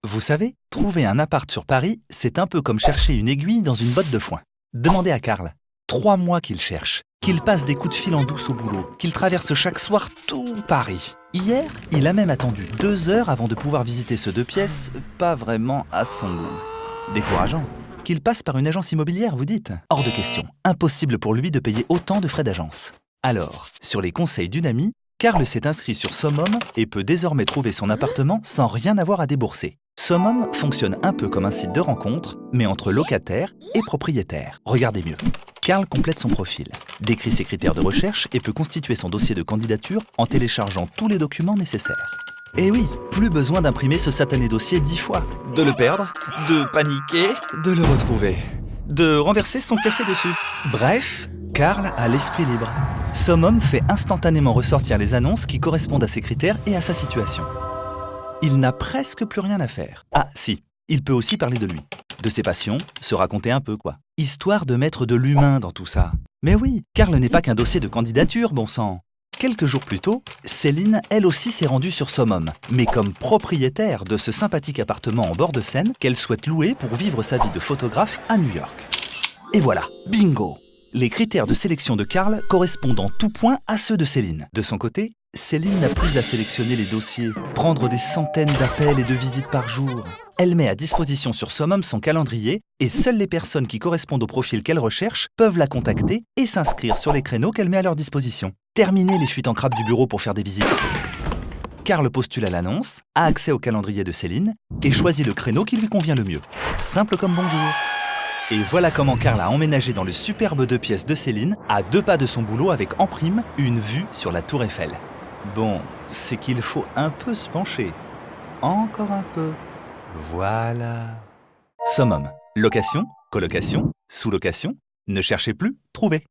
Vous savez, trouver un appart sur Paris, c'est un peu comme chercher une aiguille dans une botte de foin. Demandez à Karl. 3 mois qu'il cherche, qu'il passe des coups de fil en douce au boulot, qu'il traverse chaque soir tout Paris. Hier, il a même attendu 2 heures avant de pouvoir visiter ce 2 pièces, pas vraiment à son goût. Décourageant. Qu'il passe par une agence immobilière, vous dites? Hors de question. Impossible pour lui de payer autant de frais d'agence. Alors, sur les conseils d'une amie, Karl s'est inscrit sur Summum et peut désormais trouver son appartement sans rien avoir à débourser. Summum fonctionne un peu comme un site de rencontre, mais entre locataires et propriétaires. Regardez mieux. Karl complète son profil, décrit ses critères de recherche et peut constituer son dossier de candidature en téléchargeant tous les documents nécessaires. Et oui, plus besoin d'imprimer ce satané dossier 10 fois, de le perdre, de paniquer, de le retrouver, de renverser son café dessus. Bref, Karl a l'esprit libre. Summum fait instantanément ressortir les annonces qui correspondent à ses critères et à sa situation. Il n'a presque plus rien à faire. Ah si, il peut aussi parler de lui, de ses passions, se raconter un peu quoi. Histoire de mettre de l'humain dans tout ça. Mais oui, Karl n'est pas qu'un dossier de candidature, bon sang. Quelques jours plus tôt, Céline, elle aussi, s'est rendue sur Summum, mais comme propriétaire de ce sympathique appartement en bord de Seine qu'elle souhaite louer pour vivre sa vie de photographe à New York. Et voilà, bingo! Les critères de sélection de Karl correspondent en tout point à ceux de Céline. De son côté, Céline n'a plus à sélectionner les dossiers, prendre des centaines d'appels et de visites par jour. Elle met à disposition sur Summum son calendrier et seules les personnes qui correspondent au profil qu'elle recherche peuvent la contacter et s'inscrire sur les créneaux qu'elle met à leur disposition. Terminez les fuites en crabe du bureau pour faire des visites. Karl postule à l'annonce, a accès au calendrier de Céline et choisit le créneau qui lui convient le mieux. Simple comme bonjour. Et voilà comment Karl a emménagé dans le superbe 2 pièces de Céline, à 2 pas de son boulot avec en prime une vue sur la Tour Eiffel. Bon, c'est qu'il faut un peu se pencher. Encore un peu. Voilà. Summum. Location, colocation, sous-location. Ne cherchez plus, trouvez.